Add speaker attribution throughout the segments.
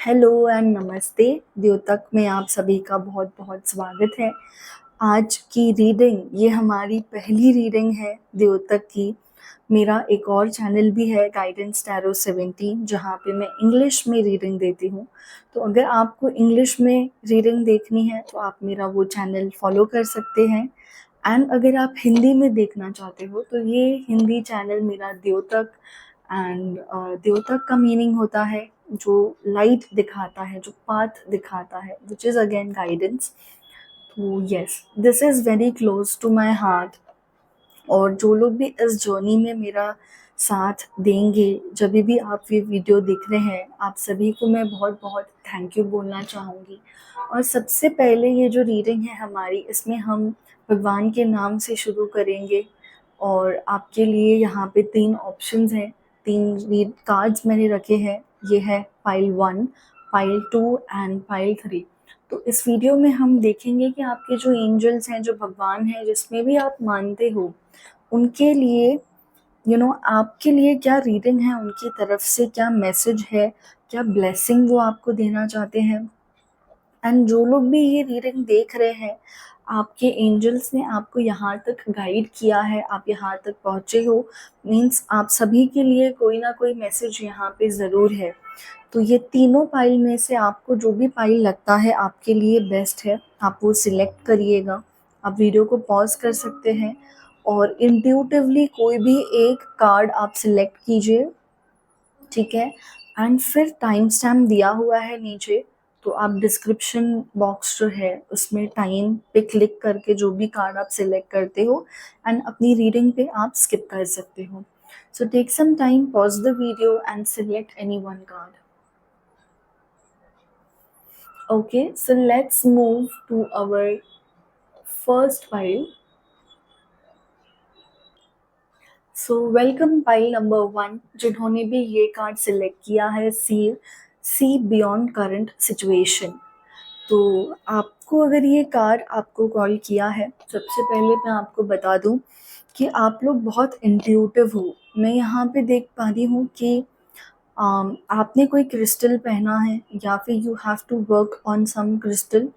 Speaker 1: Hello and नमस्ते। द्योतक में आप सभी का बहुत बहुत स्वागत है। आज की रीडिंग ये हमारी पहली रीडिंग है द्योतक की। मेरा एक और चैनल भी है गाइडेंस टैरो 17 जहाँ पे मैं इंग्लिश में रीडिंग देती हूँ। तो अगर आपको इंग्लिश में रीडिंग देखनी है तो आप मेरा वो चैनल फॉलो कर सकते हैं। एंड अगर आप हिंदी में देखना चाहते हो तो ये हिंदी चैनल मेरा द्योतक। एंड द्योतक का मीनिंग होता है जो लाइट दिखाता है, जो पाथ दिखाता है, विच इज़ अगेन गाइडेंस। तो yes, this is very close to my heart. और जो लोग भी इस जर्नी में मेरा साथ देंगे, जब भी आप ये वीडियो देख रहे हैं, आप सभी को मैं बहुत बहुत थैंक यू बोलना चाहूँगी। और सबसे पहले ये जो रीडिंग है हमारी, इसमें हम भगवान के नाम से शुरू करेंगे। और आपके लिए यहाँ पे 3 ऑप्शंस हैं, 3 रीड कार्ड्स मैंने रखे हैं। ये है पाइल 1, पाइल 2 एंड पाइल 3। तो इस वीडियो में हम देखेंगे कि आपके जो एंजल्स हैं, जो भगवान हैं, जिसमें भी आप मानते हो, उनके लिए आपके लिए क्या रीडिंग है, उनकी तरफ से क्या मैसेज है, क्या ब्लेसिंग वो आपको देना चाहते हैं। एंड जो लोग भी ये रीडिंग देख रहे हैं, आपके एंजल्स ने आपको यहाँ तक गाइड किया है, आप यहाँ तक पहुँचे हो, मीन्स आप सभी के लिए कोई ना कोई मैसेज यहाँ पे ज़रूर है। तो ये तीनों पाइल में से आपको जो भी पाइल लगता है आपके लिए बेस्ट है, आप वो सिलेक्ट करिएगा। आप वीडियो को पॉज कर सकते हैं और इंट्यूटिवली कोई भी एक कार्ड आप सिलेक्ट कीजिए, ठीक है। एंड फिर टाइम स्टैम्प दिया हुआ है नीचे, तो आप डिस्क्रिप्शन बॉक्स जो है उसमें टाइम पे क्लिक करके जो भी कार्ड आप सिलेक्ट करते हो एंड अपनी रीडिंग पे आप स्किप कर सकते हो। So take some time, pause the video and select any one card. Okay, so let's move to our first pile. So welcome pile number 1, जिन्होंने भी ये कार्ड सिलेक्ट किया है, सी बियॉन्ड करंट सिचुएशन। तो आपको अगर ये कार्ड आपको कॉल किया है, सबसे पहले मैं आपको बता दूं कि आप लोग बहुत इंट्यूटिव हो। मैं यहाँ पे देख पा रही हूँ कि आपने कोई क्रिस्टल पहना है या फिर you have to work on some crystal.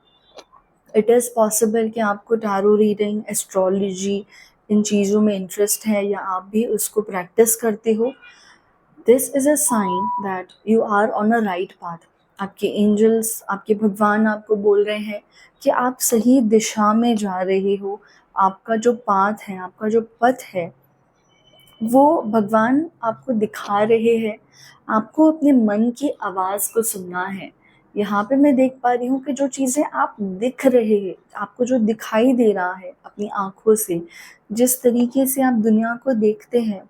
Speaker 1: It is possible कि आपको टैरो रीडिंग, एस्ट्रोलॉजी, इन चीज़ों में इंटरेस्ट है या आप भी उसको प्रैक्टिस करते हो। This is a sign that you are on a right path. आपके एंजल्स, आपके भगवान आपको बोल रहे हैं कि आप सही दिशा में जा रहे हो। आपका जो पाथ है, आपका जो पथ है, वो भगवान आपको दिखा रहे हैं। आपको अपने मन की आवाज़ को सुनना है। यहाँ पे मैं देख पा रही हूँ कि जो चीज़ें आप दिख रहे हैं, आपको जो दिखाई दे रहा है अपनी आँखों से, जिस तरीके से आप दुनिया को देखते हैं,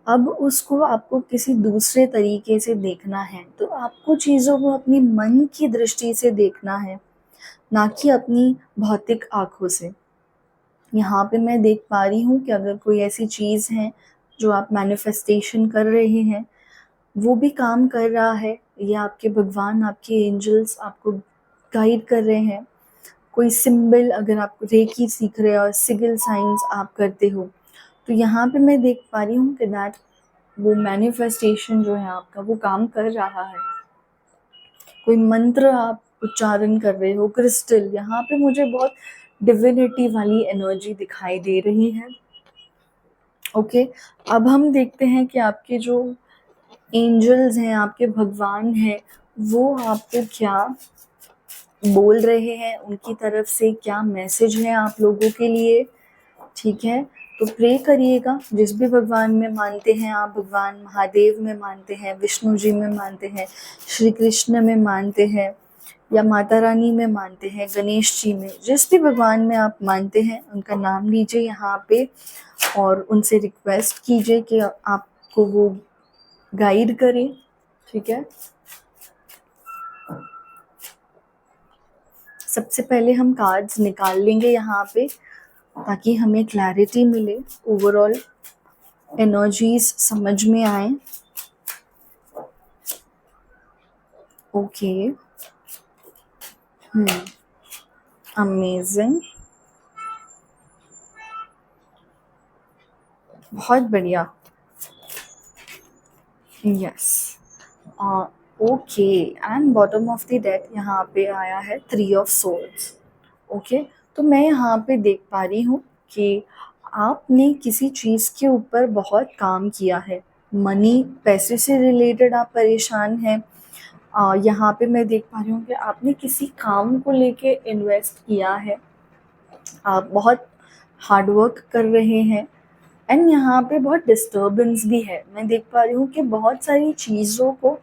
Speaker 1: अब उसको आपको किसी दूसरे तरीके से देखना है। तो आपको चीज़ों को अपनी मन की दृष्टि से देखना है, ना कि अपनी भौतिक आँखों से। यहाँ पे मैं देख पा रही हूँ कि अगर कोई ऐसी चीज़ है जो आप मैनिफेस्टेशन कर रहे हैं, वो भी काम कर रहा है, या आपके भगवान, आपके एंजल्स आपको गाइड कर रहे हैं। कोई सिंबल, अगर आप रेकी सीख रहे हो और सिगिल साइंस आप करते हो, तो यहाँ पे मैं देख पा रही हूँ कि दैट वो मैनिफेस्टेशन जो है आपका, वो काम कर रहा है। कोई मंत्र आप उच्चारण कर रहे हो, क्रिस्टल, यहाँ पे मुझे बहुत डिविनिटी वाली एनर्जी दिखाई दे रही है। ओके, अब हम देखते हैं कि आपके जो एंजल्स हैं, आपके भगवान हैं, वो आपको क्या बोल रहे हैं, उनकी तरफ से क्या मैसेज है आप लोगों के लिए, ठीक है। तो प्रे करिएगा। जिस भी भगवान में मानते हैं आप, भगवान महादेव में मानते हैं, विष्णु जी में मानते हैं, श्री कृष्ण में मानते हैं, या माता रानी में मानते हैं, गणेश जी में, जिस भी भगवान में आप मानते हैं, उनका नाम लीजिए यहाँ पे और उनसे रिक्वेस्ट कीजिए कि आपको वो गाइड करें, ठीक है। सबसे पहले हम कार्ड्स निकाल लेंगे यहाँ पे, ताकि हमें क्लैरिटी मिले, ओवरऑल एनर्जीज समझ में आए। ओके, अमेजिंग, बहुत बढ़िया, yes. Okay, and bottom of the deck यहाँ पे आया है थ्री ऑफ सोर्ड्स। ओके, तो मैं यहाँ पे देख पा रही हूँ कि आपने किसी चीज़ के ऊपर बहुत काम किया है। मनी, पैसे से रिलेटेड आप परेशान हैं। यहाँ पे मैं देख पा रही हूँ कि आपने किसी काम को लेके इन्वेस्ट किया है। आप बहुत हार्ड वर्क कर रहे हैं। एंड यहाँ पे बहुत डिस्टर्बेंस भी है। मैं देख पा रही हूँ कि बहुत सारी चीज़ों को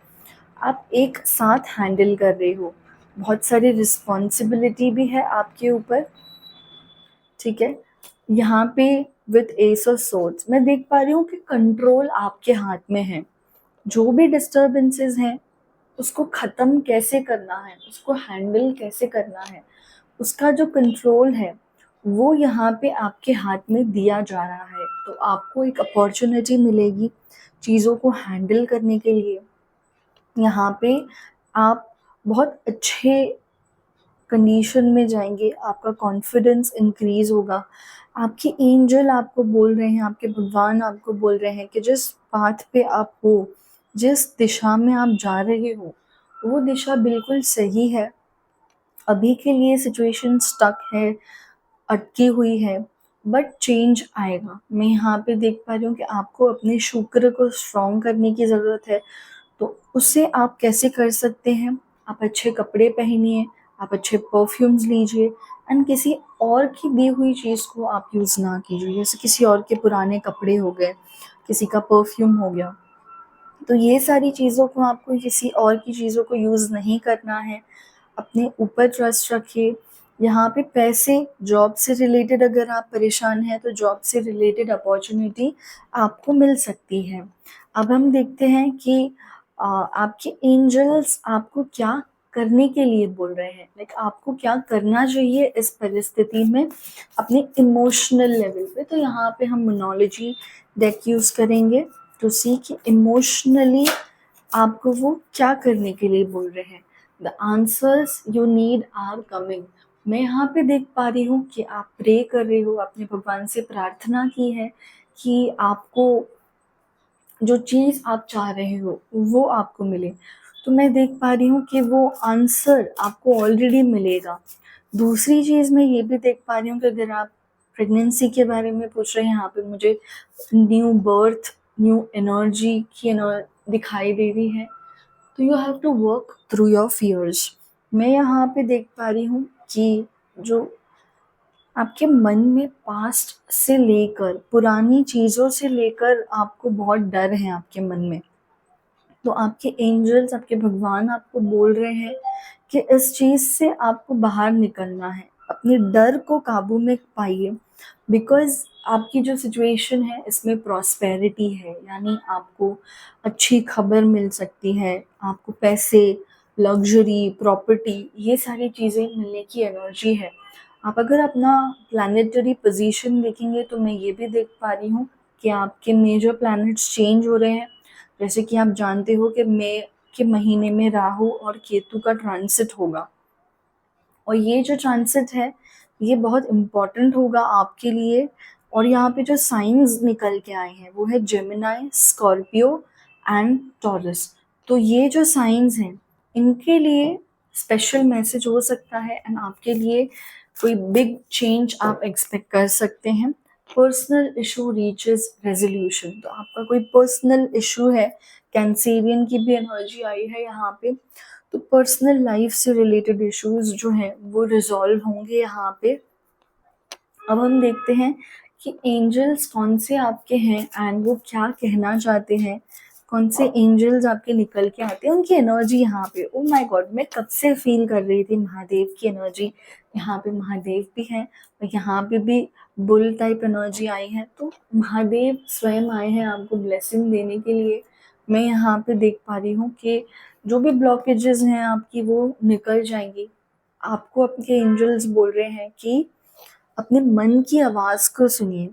Speaker 1: आप एक साथ हैंडल कर रहे हो। बहुत सारी रिस्पॉन्सिबिलिटी भी है आपके ऊपर। ठीक है, यहाँ पे विथ एस ऑफ सोर्ड्स मैं देख पा रही हूँ कि कंट्रोल आपके हाथ में है। जो भी डिस्टर्बेंसेस हैं उसको ख़त्म कैसे करना है, उसको हैंडल कैसे करना है, उसका जो कंट्रोल है वो यहाँ पे आपके हाथ में दिया जा रहा है। तो आपको एक अपॉर्चुनिटी मिलेगी चीज़ों को हैंडल करने के लिए। यहाँ पे आप बहुत अच्छे कंडीशन में जाएंगे, आपका कॉन्फिडेंस इंक्रीज होगा। आपके एंजल आपको बोल रहे हैं, आपके भगवान आपको बोल रहे हैं कि जिस पाथ पे आप हो, जिस दिशा में आप जा रहे हो, वो दिशा बिल्कुल सही है। अभी के लिए सिचुएशन स्टक है, अटकी हुई है, बट चेंज आएगा। मैं यहाँ पे देख पा रही हूँ कि आपको अपने शुक्र को स्ट्रॉन्ग करने की ज़रूरत है। तो उससे आप कैसे कर सकते हैं? आप अच्छे कपड़े पहनिए, आप अच्छे परफ्यूम्स लीजिए, एंड किसी और की दी हुई चीज़ को आप यूज़ ना कीजिए। जैसे किसी और के पुराने कपड़े हो गए, किसी का परफ्यूम हो गया। तो ये सारी चीज़ों को आपको, किसी और की चीज़ों को यूज़ नहीं करना है। अपने ऊपर ट्रस्ट रखिए। यहाँ पे पैसे, जॉब से रिलेटेड अगर आप परेशान हैं तो जॉब से रिलेटेड अपॉर्चुनिटी आपको मिल सकती है। अब हम देखते हैं कि आपके एंजल्स आपको क्या करने के लिए बोल रहे हैं। लाइक आपको क्या करना चाहिए इस परिस्थिति में अपने इमोशनल लेवल पे। तो यहाँ पे हम मोनोलॉजी डेक यूज़ करेंगे टू सी कि इमोशनली आपको वो क्या करने के लिए बोल रहे हैं। The answers you need are coming. मैं यहाँ पे देख पा रही हूँ कि आप प्रे कर रहे हो, अपने भगवान से प्रार्थना की है कि आपको जो चीज़ आप चाह रहे हो वो आपको मिले। तो मैं देख पा रही हूँ कि वो आंसर आपको ऑलरेडी मिलेगा। दूसरी चीज़ मैं ये भी देख पा रही हूँ कि अगर आप प्रेगनेंसी के बारे में पूछ रहे हैं, यहाँ पे मुझे न्यू बर्थ, न्यू एनर्जी की दिखाई दे रही है। तो you have to work through your fears. मैं यहाँ पे देख पा रही हूँ कि जो आपके मन में पास्ट से लेकर, पुरानी चीज़ों से लेकर आपको बहुत डर है आपके मन में। तो आपके एंजल्स, आपके भगवान आपको बोल रहे हैं कि इस चीज़ से आपको बाहर निकलना है। अपने डर को काबू में पाइए, बिकॉज़ आपकी जो सिचुएशन है इसमें प्रॉस्पेरिटी है। यानी आपको अच्छी खबर मिल सकती है, आपको पैसे, लग्ज़री, प्रॉपर्टी, ये सारी चीज़ें मिलने की एनर्जी है। आप अगर अपना प्लैनेटरी पोज़ीशन देखेंगे तो मैं ये भी देख पा रही हूँ कि आपके मेजर प्लैनेट्स चेंज हो रहे हैं। जैसे कि आप जानते हो कि मई के महीने में राहु और केतु का ट्रांसिट होगा, और ये जो ट्रांसिट है ये बहुत इम्पोर्टेंट होगा आपके लिए। और यहाँ पे जो साइंस निकल के आए हैं वो है जेमिनाई, स्कॉर्पियो एंड टॉरस। तो ये जो साइंस हैं इनके लिए स्पेशल मैसेज हो सकता है, एंड आपके लिए कोई बिग चेंज आप एक्सपेक्ट कर सकते हैं। Personal issue reaches resolution. तो आपका कोई पर्सनल इशू है, कैंसेरियन की भी एनर्जी आई है यहाँ पे। तो पर्सनल लाइफ से रिलेटेड इश्यूज जो हैं वो रिजॉल्व होंगे यहाँ पे। अब हम देखते हैं कि एंजल्स कौन से आपके हैं एंड वो क्या कहना चाहते हैं। कौन से एंजल्स आपके निकल के आते हैं, उनकी एनर्जी यहाँ पे। ओ माय गॉड, मैं कब से फील कर रही थी महादेव की एनर्जी। यहाँ पे महादेव भी हैं और यहाँ पे भी बुल टाइप एनर्जी आई है। तो महादेव स्वयं आए हैं आपको ब्लेसिंग देने के लिए। मैं यहाँ पे देख पा रही हूँ कि जो भी ब्लॉकेजेस हैं आपकी वो निकल जाएंगी। आपको आपके एंजल्स बोल रहे हैं कि अपने मन की आवाज़ को सुनिए।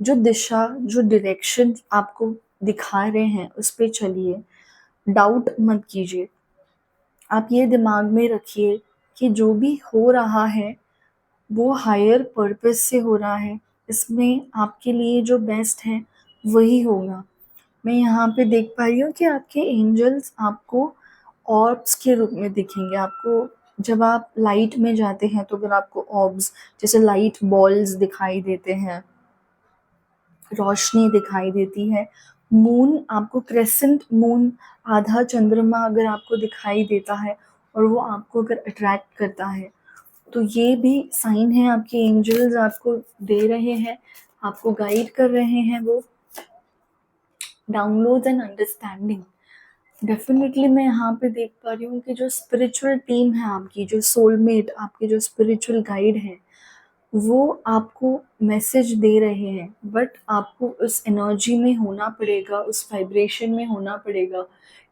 Speaker 1: जो दिशा, जो डायरेक्शन आपको दिखा रहे हैं उस पे चलिए। डाउट मत कीजिए। आप ये दिमाग में रखिए कि जो भी हो रहा है वो हायर पर्पस से हो रहा है। इसमें आपके लिए जो बेस्ट है वही होगा। मैं यहाँ पे देख पा रही हूँ कि आपके एंजल्स आपको ऑर्ब्स के रूप में दिखेंगे आपको। जब आप लाइट में जाते हैं तो अगर आपको ऑर्ब्स जैसे लाइट बॉल्स दिखाई देते हैं, रोशनी दिखाई देती है, मून आपको क्रेसेंट मून, आधा चंद्रमा अगर आपको दिखाई देता है और वो आपको अगर अट्रैक्ट करता है, तो ये भी साइन है आपके एंजल्स आपको दे रहे हैं, आपको गाइड कर रहे हैं वो। डाउनलोड्स एंड अंडरस्टैंडिंग, डेफिनेटली मैं यहाँ पे देख पा रही हूँ कि जो स्पिरिचुअल टीम है आपकी, जो सोलमेट आपके जो स्पिरिचुअल गाइड हैं, वो आपको मैसेज दे रहे हैं, बट आपको उस एनर्जी में होना पड़ेगा, उस वाइब्रेशन में होना पड़ेगा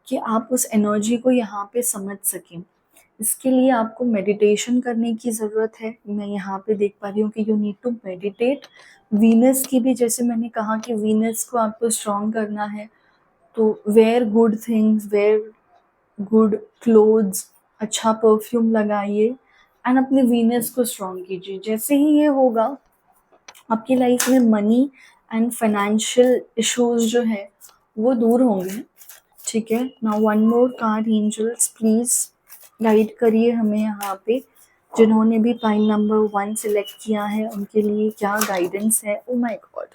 Speaker 1: कि आप उस एनर्जी को यहाँ पे समझ सकें। इसके लिए आपको मेडिटेशन करने की ज़रूरत है। मैं यहाँ पे देख पा रही हूँ कि you need to meditate. Venus की भी, जैसे मैंने कहा कि वीनस को आपको स्ट्रॉन्ग करना है, तो wear good things, wear good clothes, अच्छा परफ्यूम लगाइए एंड अपने वीनस को स्ट्रॉन्ग कीजिए। जैसे ही ये होगा, आपकी लाइफ में मनी एंड फाइनेंशियल इश्यूज जो है वो दूर होंगे। ठीक है, now one more card, angels please guide करिए हमें यहाँ पे, जिन्होंने भी पाइल नंबर 1 सिलेक्ट किया है उनके लिए क्या गाइडेंस है। Oh my God,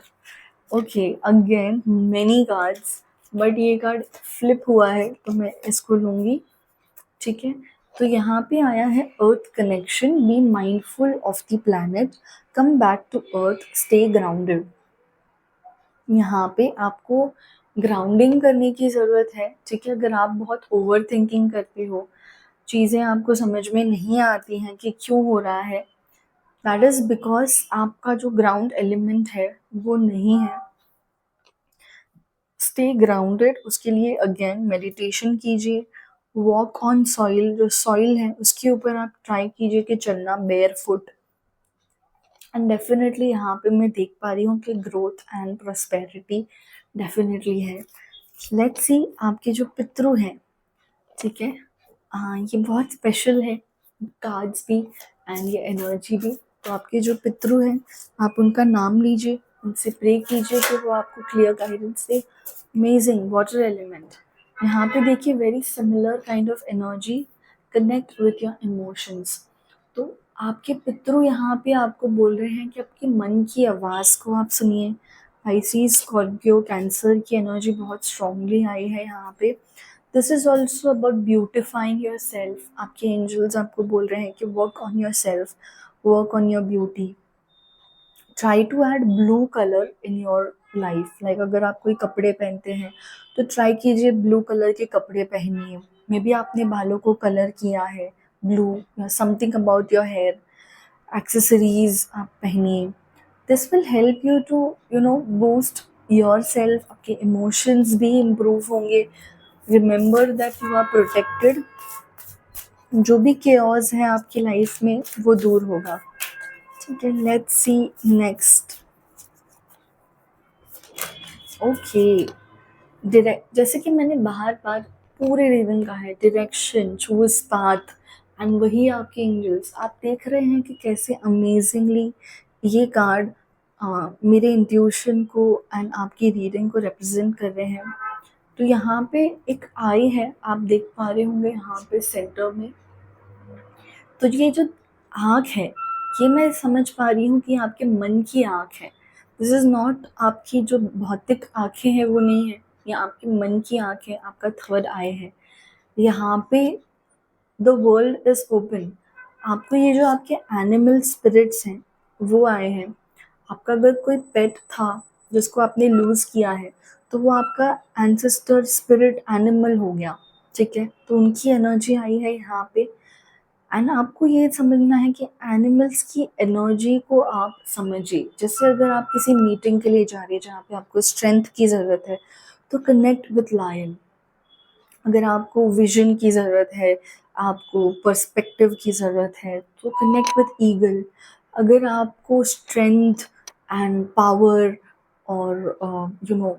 Speaker 1: okay, again many cards, but ये कार्ड फ्लिप हुआ है तो मैं इसको लूंगी। ठीक है, तो यहाँ पे आया है earth connection, be mindful of the planet, come back to earth, stay grounded. यहाँ पे आपको ग्राउंडिंग करने की ज़रूरत है। ठीक है, अगर आप बहुत ओवर थिंकिंग करते हो, चीज़ें आपको समझ में नहीं आती हैं कि क्यों हो रहा है, दैट इज़ बिकॉज आपका जो ग्राउंड एलिमेंट है वो नहीं है। स्टे ग्राउंडेड, उसके लिए अगेन मेडिटेशन कीजिए, वॉक ऑन सॉइल, जो सॉइल है उसके ऊपर आप ट्राई कीजिए कि चलना बेयर फुट। एंड डेफिनेटली यहाँ पे मैं देख पा रही हूँ कि ग्रोथ एंड प्रोस्पेरिटी डेफिनेटली है। लेट्स सी आपके जो पितृ हैं, ठीक है, ये बहुत स्पेशल है, कार्ड्स भी एंड ये एनर्जी भी। तो आपके जो पितृ हैं, आप उनका नाम लीजिए, उनसे प्रे कीजिए कि वो आपको क्लियर गाइडेंस दे। अमेजिंग वाटर एलिमेंट, यहाँ पे देखिए very similar kind of energy, connect with your emotions. तो आपके पितृ यहाँ पे आपको बोल रहे हैं कि आपके मन की आवाज़ को आप सुनिए। पाइसिस, स्कॉर्पियो, कैंसर की एनर्जी बहुत स्ट्रांगली आई है यहाँ पे। This is also about beautifying your self. आपके एंजल्स आपको बोल रहे हैं कि work on your self, work on your beauty, try to add blue colour in your life. Like अगर आप कोई कपड़े पहनते हैं तो ट्राई कीजिए ब्लू कलर के कपड़े पहनिए। मे बी आपने बालों को कलर किया है ब्लू, या something about your hair, accessories आप पहनिए। This will help you to boost your self. आपके इमोशंस भी इम्प्रूव होंगे। Remember that you are protected. जो भी केओस है आपकी लाइफ में वो दूर होगा। ठीक है, let's see next. Okay, direct, जैसे कि मैंने बार बार पूरे रीजन का है, डायरेक्शन, चूज पाथ, एंड वही आपके एंजल्स। आप देख रहे हैं कि कैसे अमेजिंगली ये कार्ड मेरे इंट्यूशन को एंड आपकी रीडिंग को रिप्रेजेंट कर रहे हैं। तो यहाँ पे एक आई है, आप देख पा रहे होंगे यहाँ पे सेंटर में। तो ये जो आँख है, ये मैं समझ पा रही हूँ कि आपके मन की आँख है। दिस इज़ नॉट आपकी जो भौतिक आँखें हैं वो नहीं है, ये आपके मन की आँख है, आपका थर्ड आई है। यहाँ पे द वर्ल्ड इज़ ओपन। आपको ये जो आपके एनिमल स्पिरिट्स हैं वो आए हैं। आपका अगर कोई पेट था जिसको आपने लूज़ किया है, तो वो आपका एंसेस्टर स्पिरिट एनिमल हो गया। ठीक है, तो उनकी एनर्जी आई है यहाँ पे। एंड आपको ये समझना है कि एनिमल्स की एनर्जी को आप समझिए। जैसे अगर आप किसी मीटिंग के लिए जा रहे हैं जहाँ पे आपको स्ट्रेंथ की ज़रूरत है, तो कनेक्ट विथ लायन। अगर आपको विजन की ज़रूरत है, आपको पर्सपेक्टिव की ज़रूरत है, तो कनेक्ट विथ ईगल। अगर आपको स्ट्रेंथ एंड पावर और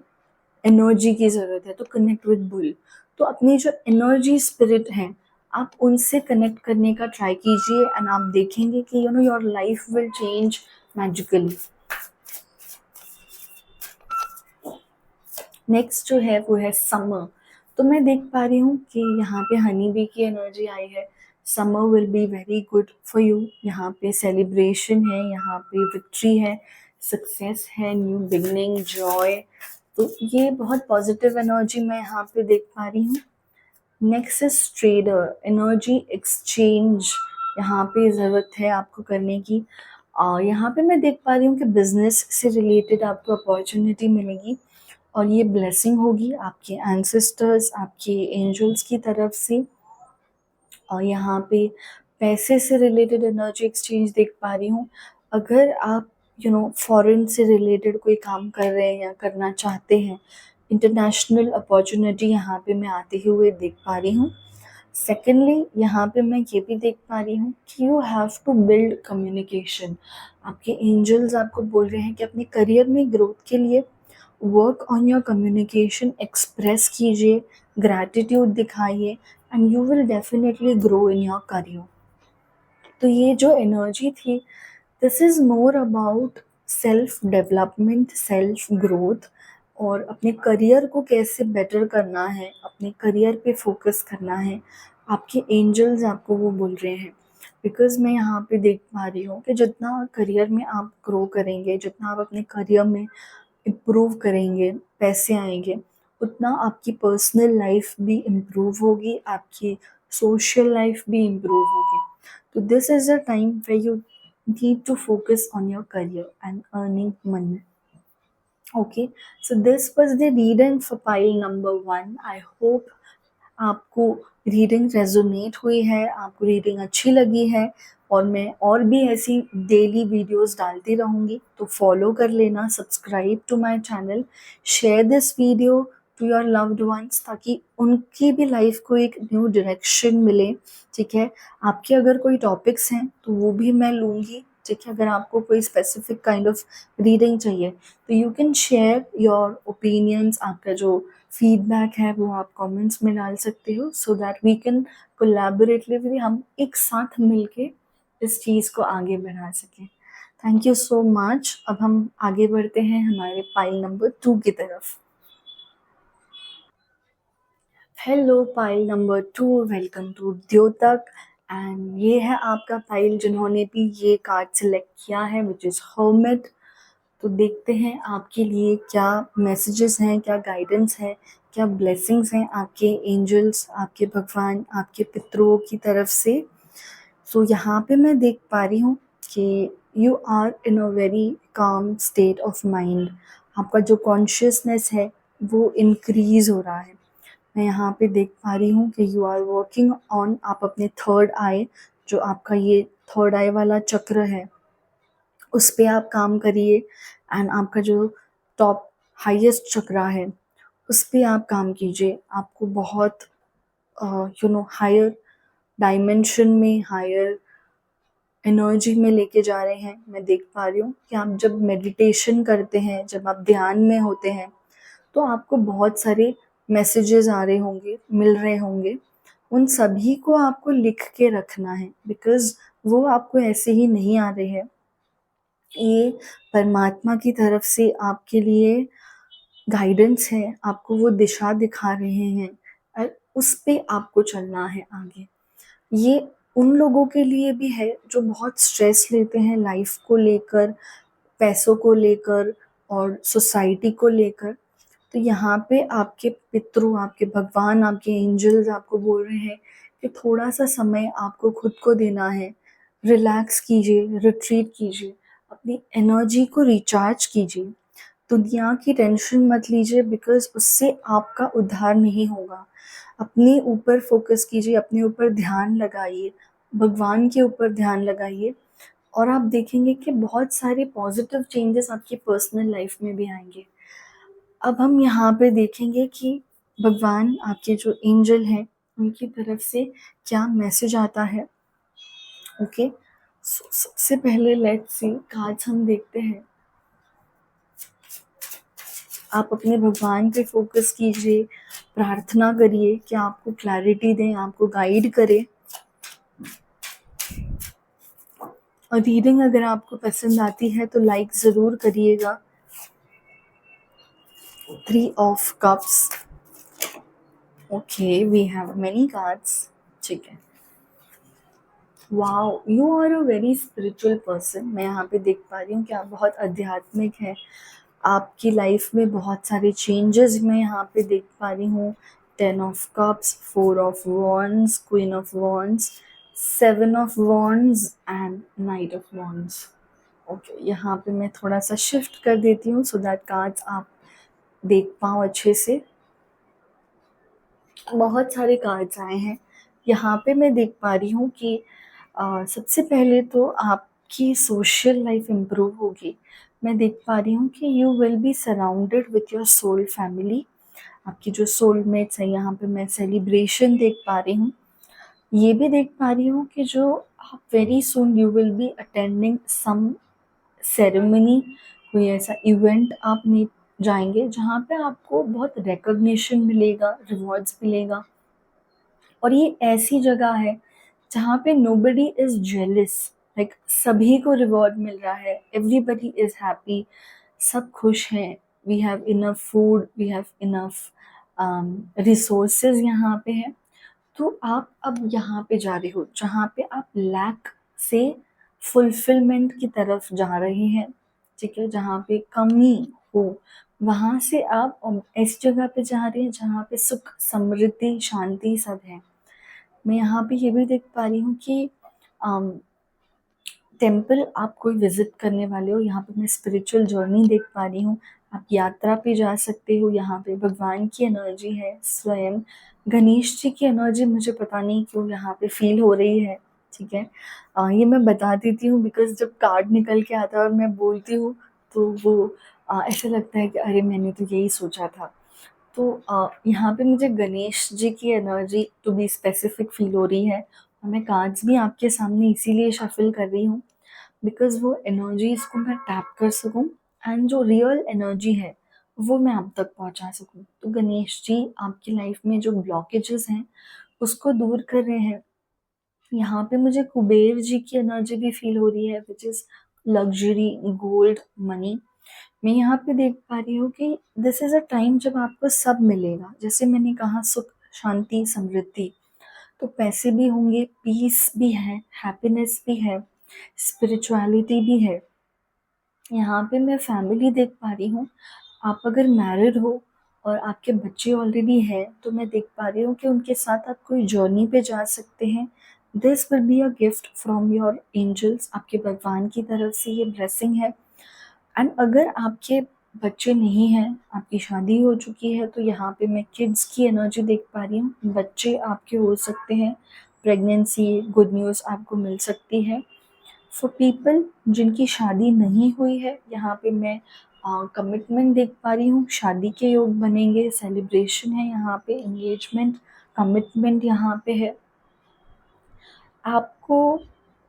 Speaker 1: एनर्जी की ज़रूरत है, तो कनेक्ट विद बुल। तो अपनी जो एनर्जी स्पिरिट है, आप उनसे कनेक्ट करने का ट्राई कीजिए एंड आप देखेंगे कि your life will change magically. Next जो है वो है समर। तो मैं देख पा रही हूँ कि यहाँ पे हनी बी की एनर्जी आई है। Summer will be very good for you. यहाँ पे सेलिब्रेशन है, यहाँ पे विक्ट्री है, सक्सेस है, न्यू बिगनिंग, जॉय। तो ये बहुत पॉजिटिव एनर्जी मैं यहाँ पे देख पा रही हूँ। Next is trader energy exchange. यहाँ पे ज़रूरत है आपको करने की। यहाँ पे मैं देख पा रही हूँ कि बिजनेस से रिलेटेड आपको अपॉर्चुनिटी मिलेगी और ये ब्लेसिंग होगी आपके एंसेस्टर्स, आपके एंजल्स की तरफ से। और यहाँ पे पैसे से रिलेटेड एनर्जी एक्सचेंज देख पा रही हूँ। अगर आप फॉरेन से रिलेटेड कोई काम कर रहे हैं या करना चाहते हैं, इंटरनेशनल अपॉर्चुनिटी यहाँ पे मैं आते हुए देख पा रही हूँ। सेकेंडली यहाँ पे मैं ये भी देख पा रही हूँ कि you have to build communication. आपके एंजल्स आपको बोल रहे हैं कि अपने करियर में ग्रोथ के लिए work on your communication, express कीजिए, ग्रैटिट्यूड दिखाइए, and you will definitely grow in your career. तो ये जो एनर्जी थी, this is more about self development, self growth, और अपने करियर को कैसे बेटर करना है, अपने करियर पे फोकस करना है। आपके एंजल्स आपको वो बोल रहे हैं। बिकॉज़ मैं यहाँ पे देख पा रही हूँ कि जितना करियर में आप ग्रो करेंगे, जितना आप अपने करियर में इम्प्रूव करेंगे, पैसे आएंगे, उतना आपकी पर्सनल लाइफ भी इम्प्रूव होगी, आपकी सोशल लाइफ भी इम्प्रूव होगी। तो this is a time where you need to focus on your career and earning money. Okay, so this was the reading for pile number 1. I hope आपको reading resonate हुई है, आपको reading अच्छी लगी है, और मैं और भी ऐसी डेली वीडियोस डालती रहूँगी। तो फॉलो कर लेना, subscribe to my channel, share this video to your loved ones, ताकि उनकी भी लाइफ को एक न्यू डायरेक्शन मिले। ठीक है, आपके अगर कोई टॉपिक्स हैं तो वो भी मैं लूँगी। ठीक है, अगर आपको कोई स्पेसिफिक काइंड ऑफ रीडिंग चाहिए तो you can share your opinions. आपका जो फीडबैक है वो आप कमेंट्स में डाल सकते हो, so that we can collaboratively हम एक साथ मिलके इस चीज़ को आगे बढ़ा सकें। Thank you so much. अब हम आगे बढ़ते हैं हमारे पाइल नंबर 2 की तरफ। Hello pile number 2, welcome to Dyotak. And ये है आपका पाइल जिन्होंने भी ये कार्ड सिलेक्ट किया है, विच इज़ हर्मिट। तो देखते हैं आपके लिए क्या मैसेजेस हैं, क्या गाइडेंस है, क्या ब्लेसिंग्स हैं आपके एंजल्स, आपके भगवान, आपके पितरों की तरफ से। सो यहाँ पे मैं देख पा रही हूँ कि you are in a very calm state of mind. आपका जो कॉन्शियसनेस है वो इंक्रीज हो रहा है। मैं यहाँ पे देख पा रही हूँ कि यू आर वर्किंग ऑन, आप अपने थर्ड आई, जो आपका ये थर्ड आई वाला चक्र है, उस पे आप काम करिए। एंड आपका जो टॉप हाईएस्ट चक्रा है उस पे आप काम कीजिए। आपको बहुत हायर डायमेंशन में, हायर एनर्जी में लेके जा रहे हैं। मैं देख पा रही हूँ कि आप जब मेडिटेशन करते हैं, जब आप ध्यान में होते हैं, तो आपको बहुत सारे मैसेजेस आ रहे होंगे, मिल रहे होंगे। उन सभी को आपको लिख के रखना है, बिकॉज़ वो आपको ऐसे ही नहीं आ रहे हैं। ये परमात्मा की तरफ से आपके लिए गाइडेंस है, आपको वो दिशा दिखा रहे हैं और उस पे आपको चलना है आगे। ये उन लोगों के लिए भी है जो बहुत स्ट्रेस लेते हैं लाइफ को लेकर, पैसों को लेकर और सोसाइटी को लेकर। तो यहाँ पे आपके पितृ, आपके भगवान, आपके एंजल्स आपको बोल रहे हैं कि थोड़ा सा समय आपको खुद को देना है। रिलैक्स कीजिए, रिट्रीट कीजिए, अपनी एनर्जी को रिचार्ज कीजिए। दुनिया की टेंशन मत लीजिए, बिकॉज़ उससे आपका उद्धार नहीं होगा। अपने ऊपर फोकस कीजिए, अपने ऊपर ध्यान लगाइए, भगवान के ऊपर ध्यान लगाइए, और आप देखेंगे कि बहुत सारे पॉजिटिव चेंजेस आपकी पर्सनल लाइफ में भी आएंगे। अब हम यहाँ पे देखेंगे कि भगवान, आपके जो एंजल हैं, उनकी तरफ से क्या मैसेज आता है। ओके, सबसे पहले लेट्स सी कार्ड्स हम देखते हैं। आप अपने भगवान पे फोकस कीजिए, प्रार्थना करिए कि आपको क्लैरिटी दें, आपको गाइड करें। और रीडिंग अगर आपको पसंद आती है तो लाइक ज़रूर करिएगा। 3 of cups, okay, we have many cards. ठीक है। Wow, you are a very spiritual person. मैं यहाँ पे देख पा रही हूँ कि आप बहुत आध्यात्मिक हैं। आपकी लाइफ में बहुत सारे चेंजेस मैं यहाँ पे देख पा रही हूँ। 10 of cups, 4 of wands, queen of wands, 7 of wands and night of wands. Okay, यहाँ पे मैं थोड़ा सा शिफ्ट कर देती हूँ सो दैट कार्ड्स आप देख पाओ अच्छे से। बहुत सारे कार्ड्स आए हैं। यहाँ पे मैं देख पा रही हूँ कि सबसे पहले तो आपकी सोशल लाइफ इम्प्रूव होगी। मैं देख पा रही हूँ कि you will be surrounded with your soul family. आपकी जो सोलमेट्स हैं, यहाँ पे मैं सेलिब्रेशन देख पा रही हूँ। ये भी देख पा रही हूँ कि जो आप very soon you will be attending some ceremony, कोई ऐसा इवेंट आप में जाएंगे जहाँ पे आपको बहुत रिकॉग्निशन मिलेगा, रिवॉर्ड्स मिलेगा। और ये ऐसी जगह है जहाँ पे नोबडी इज जेलिस, लाइक सभी को रिवॉर्ड मिल रहा है, एवरीबडी इज हैप्पी, सब खुश हैं। We have enough food, we have enough resources यहाँ पे है। तो आप अब यहाँ पे जा रहे हो जहाँ पे आप लैक से फुलफिलमेंट की तरफ जा रहे हैं। ठीक है, जहाँ पे कमी हो वहां से आप ऐसी जगह पे जा रहे हैं जहाँ पे सुख, समृद्धि, शांति सब है। मैं यहाँ पे ये भी देख पा रही हूँ कि टेम्पल आप कोई विजिट करने वाले हो। यहाँ पे मैं स्पिरिचुअल जर्नी देख पा रही हूँ। आप यात्रा पे जा सकते हो। यहाँ पे भगवान की एनर्जी है, स्वयं गणेश जी की एनर्जी मुझे पता नहीं क्यों यहाँ पे फील हो रही है। ठीक है, ये मैं बता देती हूँ बिकॉज जब कार्ड निकल के आता है और मैं बोलती हूँ तो वो ऐसा लगता है कि अरे मैंने तो यही सोचा था। तो यहाँ पे मुझे गणेश जी की energy to be specific feel हो रही है। और मैं कार्ड्स भी आपके सामने इसीलिए शफल कर रही हूँ बिकॉज वो एनर्जीज को मैं टैप कर सकूं एंड जो रियल एनर्जी है वो मैं आप तक पहुंचा सकूं। तो गणेश जी आपकी लाइफ में जो ब्लॉकेजेस हैं उसको दूर कर रहे हैं। यहाँ पे मुझे कुबेर जी की एनर्जी भी फील हो रही है which is luxury, gold, money. मैं यहाँ पे देख पा रही हूँ कि दिस इज अ टाइम जब आपको सब मिलेगा, जैसे मैंने कहा सुख, शांति, समृद्धि। तो पैसे भी होंगे, पीस भी है, हैप्पीनेस भी है, स्पिरिचुअलिटी भी है। यहाँ पे मैं फैमिली देख पा रही हूँ। आप अगर मैरिड हो और आपके बच्चे ऑलरेडी हैं तो मैं देख पा रही हूँ कि उनके साथ आप कोई जर्नी पे जा सकते हैं। This will be a gift from your angels. आपके भगवान की तरफ से ये ब्लेसिंग है। एंड अगर आपके बच्चे नहीं हैं, आपकी शादी हो चुकी है, तो यहाँ पे मैं किड्स की एनर्जी देख पा रही हूँ। बच्चे आपके हो सकते हैं, प्रेगनेंसी, गुड न्यूज़ आपको मिल सकती है। फॉर पीपल जिनकी शादी नहीं हुई है, यहाँ पे मैं कमिटमेंट देख पा रही हूँ, शादी के योग बनेंगे, सेलिब्रेशन है यहाँ पे, एंगेजमेंट, कमिटमेंट यहाँ पे है। आपको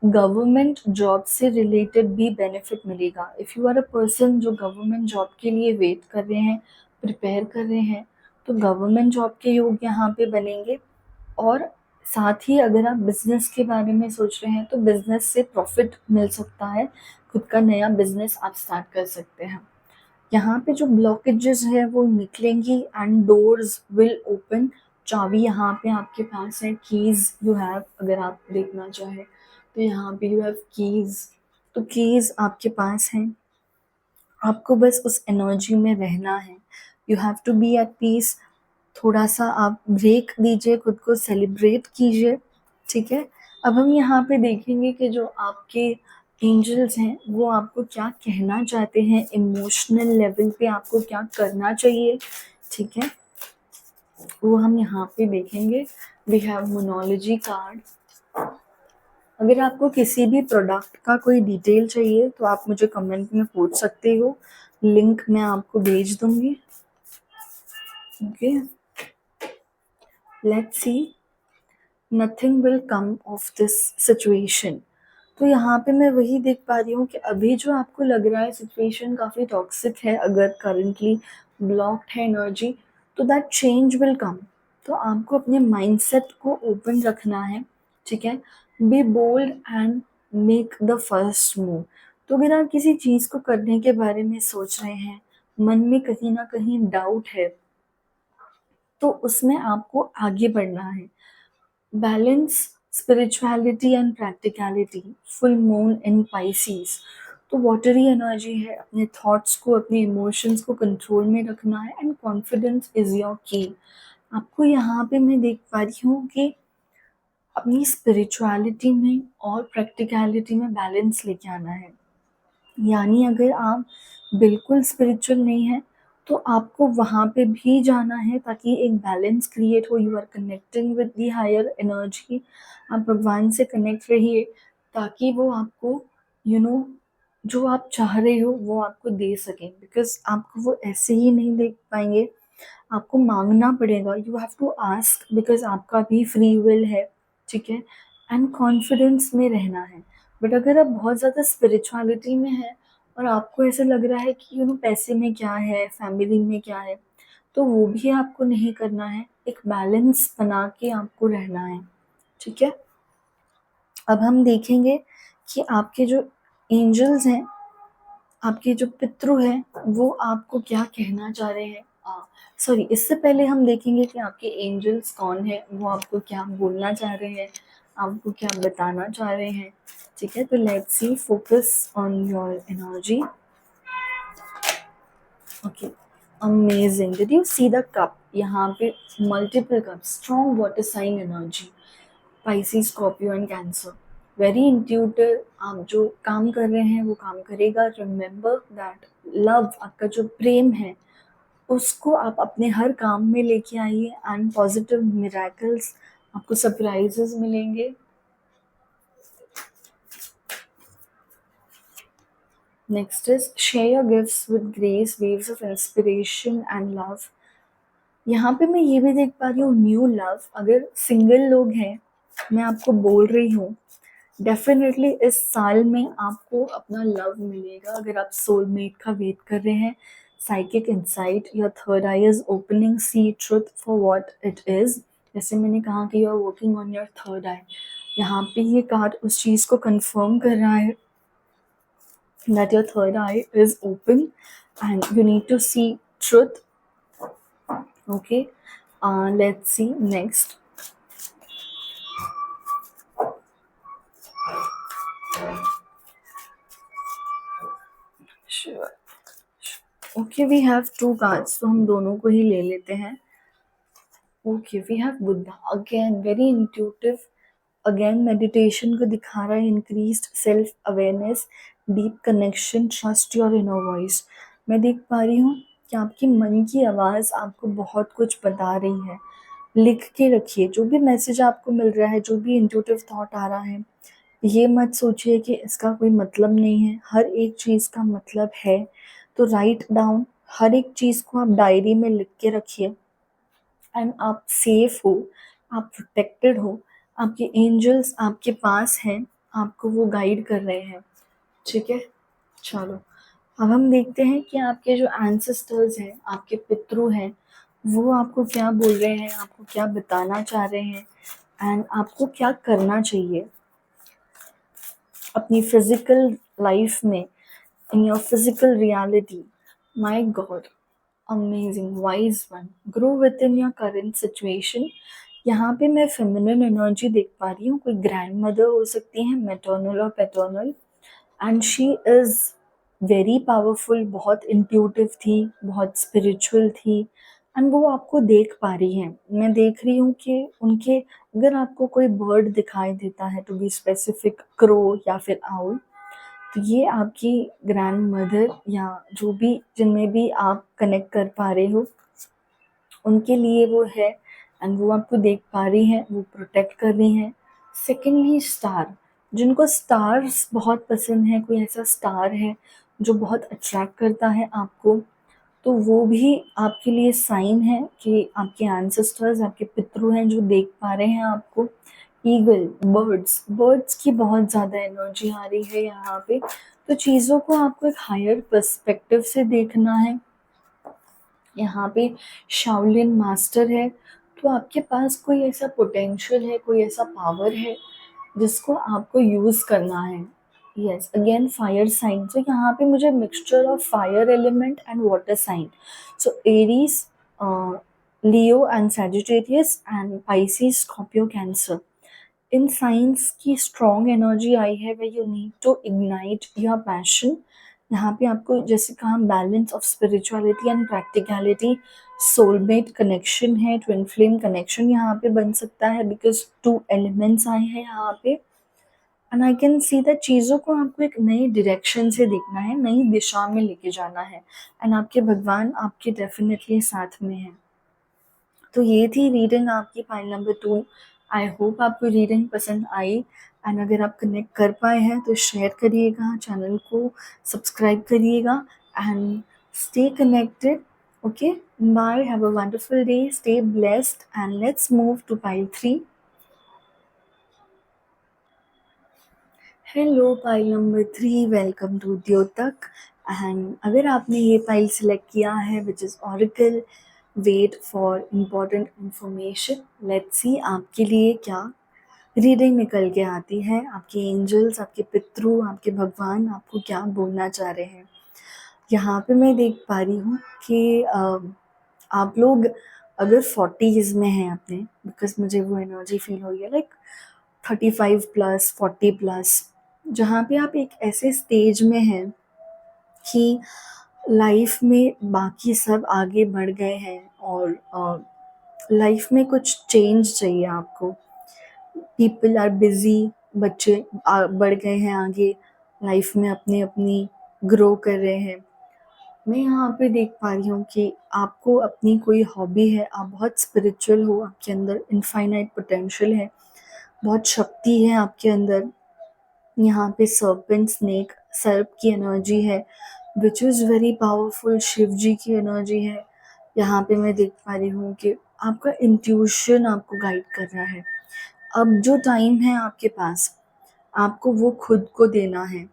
Speaker 1: गवर्नमेंट जॉब से रिलेटेड भी बेनिफिट मिलेगा। If you are a person जो गवर्नमेंट जॉब के लिए वेट कर रहे हैं, प्रिपेयर कर रहे हैं, तो गवर्नमेंट जॉब के योग यहाँ पे बनेंगे। और साथ ही अगर आप बिजनेस के बारे में सोच रहे हैं तो बिजनेस से प्रॉफिट मिल सकता है, खुद का नया बिजनेस आप स्टार्ट कर सकते हैं। यहाँ पे जो ब्लॉकेजेस है वो निकलेंगी एंड डोर्स विल ओपन। चाबी यहाँ पे आपके पास है, कीज यू हैव, अगर आप देखना चाहें तो यहाँ पे यू हैव कीज। तो कीज आपके पास हैं, आपको बस उस एनर्जी में रहना है। You have to be at peace. थोड़ा सा आप ब्रेक दीजिए, खुद को सेलिब्रेट कीजिए। ठीक है, अब हम यहाँ पे देखेंगे कि जो आपके एंजल्स हैं वो आपको क्या कहना चाहते हैं, इमोशनल लेवल पे आपको क्या करना चाहिए। ठीक है, वो हम यहाँ पे देखेंगे। We have monology card. अगर आपको किसी भी प्रोडक्ट का कोई डिटेल चाहिए तो आप मुझे कमेंट में पूछ सकते हो, लिंक मैं आपको भेज दूंगी। Okay, let's see, nothing will come of this situation. तो यहाँ पे मैं वही देख पा रही हूँ कि अभी जो आपको लग रहा है सिचुएशन काफ़ी टॉक्सिक है, अगर करंटली ब्लॉक्ड है एनर्जी, तो दैट चेंज विल कम। तो आपको अपने माइंडसेट को ओपन रखना है। ठीक है, be bold and make the first move. तो अगर आप किसी चीज़ को करने के बारे में सोच रहे हैं, मन में कहीं ना कहीं डाउट है, तो उसमें आपको आगे बढ़ना है। Balance spirituality and practicality, full moon in Pisces. तो वाटरी एनर्जी है, अपने थॉट्स को, अपने इमोशंस को कंट्रोल में रखना है, एंड कॉन्फिडेंस इज योर की। आपको यहाँ पे मैं देख पा रही हूँ कि अपनी स्पिरिचुअलिटी में और प्रैक्टिकलिटी में बैलेंस लेके आना है। यानी अगर आप बिल्कुल स्पिरिचुअल नहीं हैं, तो आपको वहाँ पे भी जाना है ताकि एक बैलेंस क्रिएट हो। You are connecting with the higher energy, आप भगवान से कनेक्ट रहिए ताकि वो आपको जो आप चाह रहे हो वो आपको दे सकें, बिकॉज आपको वो ऐसे ही नहीं दे पाएंगे, आपको मांगना पड़ेगा। You have to ask, because आपका भी फ्री विल है, ठीक है, एंड कॉन्फिडेंस में रहना है। बट अगर आप बहुत ज़्यादा स्पिरिचुअलिटी में है और आपको ऐसा लग रहा है कि पैसे में क्या है, फैमिली में क्या है, तो वो भी आपको नहीं करना है। एक बैलेंस बना के आपको रहना है, ठीक है। अब हम देखेंगे कि आपके जो एंजल्स हैं, आपके जो पितृ हैं, वो आपको क्या कहना चाह रहे हैं। सॉरी, इससे पहले हम देखेंगे कि आपके एंजल्स कौन है, वो आपको क्या बोलना चाह रहे हैं, आपको क्या बताना चाह रहे हैं, ठीक है। तो let's see, focus on your energy. Okay, amazing. Did you see the cup? यहाँ पे multiple cup, strong water sign energy, Pisces, Scorpio and Cancer. Very intuitive, आप जो काम कर रहे हैं वो काम करेगा। रिमेंबर दैट लव, आपका जो प्रेम है उसको आप अपने हर काम में लेके आइए, एंड पॉजिटिव मिराकल्स, आपको सरप्राइजेस मिलेंगे। Next is share your gifts with grace, waves of inspiration and love. यहाँ पे मैं ये भी देख पा रही हूँ न्यू लव। अगर सिंगल लोग हैं, मैं आपको बोल रही हूँ, डेफिनेटली इस साल में आपको अपना लव मिलेगा। अगर आप सोलमेट का वेट कर रहे हैं, psychic insight, your third eye is opening, see truth for what it is. जैसे मैंने कहा कि you are working on your third eye, यहाँ पे ये कार्ड उस चीज़ को कंफर्म कर रहा है that your third eye is open and you need to see truth. Okay, let's see next. Sure. Okay, we have two cards, तो हम दोनों को ही ले लेते हैं। Okay, we have Buddha again, very intuitive, again meditation को दिखा रहा है, increased self awareness, deep connection, trust your inner voice। मैं देख पा रही हूँ कि आपकी मन की आवाज़ आपको बहुत कुछ बता रही है। लिख के रखिए जो भी मैसेज आपको मिल रहा है, जो भी इंट्यूटिव थॉट आ रहा है। ये मत सोचिए कि इसका कोई मतलब नहीं है, हर एक चीज़ का मतलब है। तो राइट डाउन, हर एक चीज़ को आप डायरी में लिख के रखिए, एंड आप सेफ हो, आप प्रोटेक्टेड हो, आपके एंजल्स आपके पास हैं, आपको वो गाइड कर रहे हैं, ठीक है। चलो, अब हम देखते हैं कि आपके जो एंसेस्टर्स हैं, आपके पितृ हैं, वो आपको क्या बोल रहे हैं, आपको क्या बताना चाह रहे हैं, एंड आपको क्या करना चाहिए अपनी फिजिकल लाइफ में, in your physical reality. My God, amazing, wise one, grow with in your current situation. यहाँ पे मैं फेमिनिन एनर्जी देख पा रही हूँ, कोई ग्रैंड मदर हो सकती है, मैटर्नल और paternal, and she is very powerful, बहुत इंट्यूटिव थी, बहुत स्पिरिचुअल थी, एंड वो आपको देख पा रही हैं। मैं देख रही हूँ कि उनके, अगर आपको कोई बर्ड दिखाई देता है, टू बी स्पेसिफिक क्रो या फिर आउल, तो ये आपकी ग्रैंड मदर या जो भी, जिनमें भी आप कनेक्ट कर पा रहे हो, उनके लिए वो है, एंड वो आपको देख पा रही हैं, वो प्रोटेक्ट कर रही हैं। सेकेंडली स्टार, जिनको स्टार्स बहुत पसंद है, कोई ऐसा स्टार है जो बहुत अट्रैक्ट करता है आपको, तो वो भी आपके लिए साइन है कि आपके एंसेस्टर्स, आपके पितृ हैं जो देख पा रहे हैं आपको। ईगल, बर्ड्स, बर्ड्स की बहुत ज़्यादा एनर्जी आ रही है यहाँ पे। तो चीज़ों को आपको एक हायर पर्सपेक्टिव से देखना है। यहाँ पे शाओलिन मास्टर है, तो आपके पास कोई ऐसा पोटेंशियल है, कोई ऐसा पावर है जिसको आपको यूज़ करना है। यस, अगेन फायर साइन, तो यहाँ पे मुझे mixture of fire element and water sign. So Aries, Leo and Sagittarius and Pisces Scorpio Cancer. इन साइंस की स्ट्रॉन्ग एनर्जी आई है way you need to ignite your passion. यहाँ पे आपको जैसे कहा balance of spirituality and practicality, soulmate connection है, ट्विन फ्लेम कनेक्शन यहाँ पे बन सकता है बिकॉज टू एलिमेंट्स आए हैं यहाँ पे। And I can see that चीज़ों को आपको एक नई डायरेक्शन से देखना है, नई दिशा में लेके जाना है एंड आपके भगवान आपके डेफिनेटली साथ में हैं। तो ये थी रीडिंग आपकी फाइल नंबर 2। आई होप आपको रीडिंग पसंद आई एंड अगर आप कनेक्ट कर पाए हैं तो शेयर करिएगा, चैनल को सब्सक्राइब करिएगा and stay connected. Okay, bye, have a wonderful day, stay blessed and let's move to file 3। Hello pile number 3, welcome to Dyotak. And अगर आपने ये पाइल सिलेक्ट किया है which is oracle, wait for important information. Let's see आपके लिए क्या reading निकल के आती है, आपके एंजल्स, आपके पितरू, आपके भगवान आपको क्या बोलना चाह रहे हैं। यहाँ पे मैं देख पा रही हूँ कि आप लोग अगर 40s में हैं अपने, बिकॉज मुझे वो एनर्जी फील हो रही है लाइक 35+, 40+, जहाँ पे आप एक ऐसे स्टेज में हैं कि लाइफ में बाकी सब आगे बढ़ गए हैं और लाइफ में कुछ चेंज चाहिए आपको। पीपल आर बिजी, बच्चे बढ़ गए हैं आगे लाइफ में, अपनी अपनी ग्रो कर रहे हैं। मैं यहाँ पे देख पा रही हूँ कि आपको अपनी कोई हॉबी है, आप बहुत स्पिरिचुअल हो, आपके अंदर इनफाइनाइट पोटेंशियल है, बहुत शक्ति है आपके अंदर। यहाँ पे सर्पेंट स्नेक, सर्प की एनर्जी है which is very powerful, Shiv ji की एनर्जी है। यहाँ पे मैं देख पा रही हूँ कि आपका इंट्यूशन आपको गाइड कर रहा है। अब जो टाइम है आपके पास, आपको वो खुद को देना है।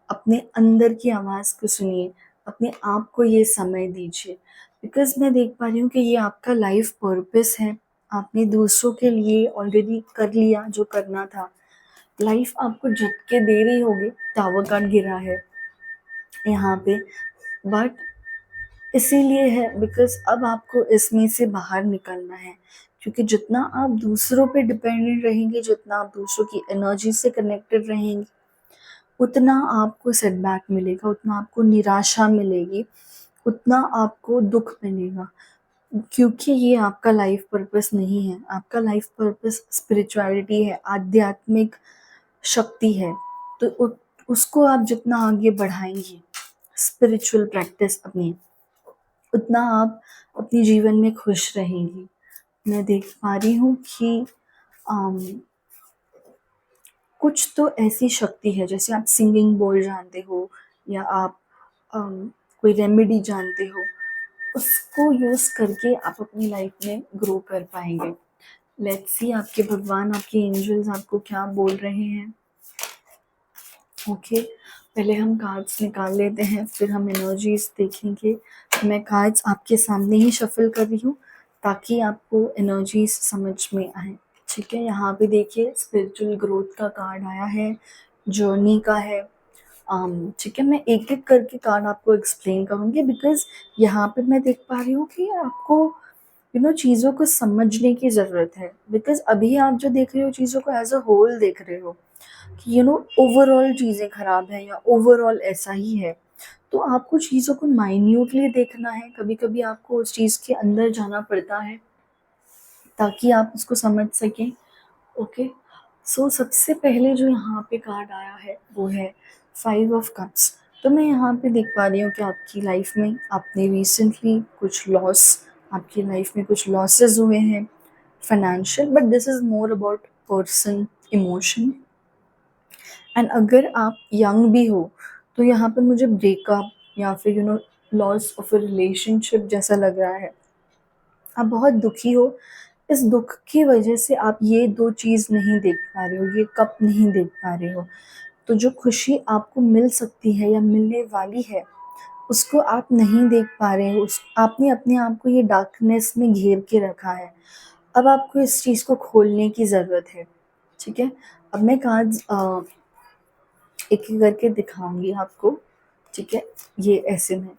Speaker 1: अपने अंदर की आवाज़ को सुनिए, अपने आप को ये समय दीजिए, बिकॉज मैं देख पा रही हूँ कि ये आपका लाइफ पर्पस है। आपने दूसरों के लिए ऑलरेडी कर लिया जो करना था। लाइफ आपको झटके दे रही होगी, टावर कार्ड गिरा है यहाँ पे, बट इसीलिए है बिकॉज अब आपको इसमें से बाहर निकलना है। क्योंकि जितना आप दूसरों पे डिपेंडेंट रहेंगे, जितना आप दूसरों की एनर्जी से कनेक्टेड रहेंगे, उतना आपको सेटबैक मिलेगा, उतना आपको निराशा मिलेगी, उतना आपको दुख मिलेगा। क्योंकि ये आपका लाइफ पर्पस नहीं है। आपका लाइफ पर्पस स्पिरिचुअलिटी है, आध्यात्मिक शक्ति है। तो उसको आप जितना आगे बढ़ाएंगे, स्पिरिचुअल प्रैक्टिस अपनी, उतना आप अपने जीवन में खुश रहेंगी। मैं देख पा रही हूँ कि अम, कुछ तो ऐसी शक्ति है, जैसे आप सिंगिंग बोल जानते हो या आप कोई रेमेडी जानते हो, उसको यूज़ करके आप अपनी लाइफ में ग्रो कर पाएंगे। लेट्स सी आपके भगवान, आपके एंजल्स आपको क्या बोल रहे हैं। ओके, पहले हम कार्ड्स निकाल लेते हैं, फिर हम एनर्जीज देखेंगे। मैं कार्ड्स आपके सामने ही शफल कर रही हूँ ताकि आपको एनर्जीज समझ में आए। ठीक है, यहाँ पे देखिए स्पिरिचुअल ग्रोथ का कार्ड आया है, जर्नी का है। ठीक है, मैं एक एक करके कार्ड आपको एक्सप्लेन करूँगी बिकॉज यहाँ पे मैं देख पा रही हूँ कि आपको चीज़ों को समझने की ज़रूरत है। बिकॉज अभी आप जो देख रहे हो चीज़ों को एज अ होल देख रहे हो कि ओवरऑल चीज़ें खराब हैं या ओवरऑल ऐसा ही है। तो आपको चीज़ों को माइन्यूटली देखना है, कभी कभी आपको उस चीज़ के अंदर जाना पड़ता है ताकि आप उसको समझ सकें। ओके, सो सबसे पहले जो यहाँ पे कार्ड आया है वो है 5 ऑफ कप्स। तो मैं यहाँ पे देख पा रही हूँ कि आपकी लाइफ में आपने रिसेंटली कुछ लॉस, आपकी लाइफ में कुछ लॉसेस हुए हैं financial, but this is more about person emotion. And अगर आप यंग भी हो तो यहाँ पे मुझे ब्रेकअप या फिर लॉस ऑफ अ रिलेशनशिप जैसा लग रहा है। आप बहुत दुखी हो, इस दुख की वजह से आप ये दो चीज़ नहीं देख पा रहे हो, ये कप नहीं देख पा रहे हो। तो जो खुशी आपको मिल सकती है या मिलने वाली है, उसको आप नहीं देख पा रहे हो। उस आपने अपने आप को ये डार्कनेस में घेर के रखा है। अब आपको इस चीज़ को खोलने की ज़रूरत है। ठीक है, अब मैं कार्ड्स एक एक करके दिखाऊंगी आपको। ठीक है, ये ऐसे में,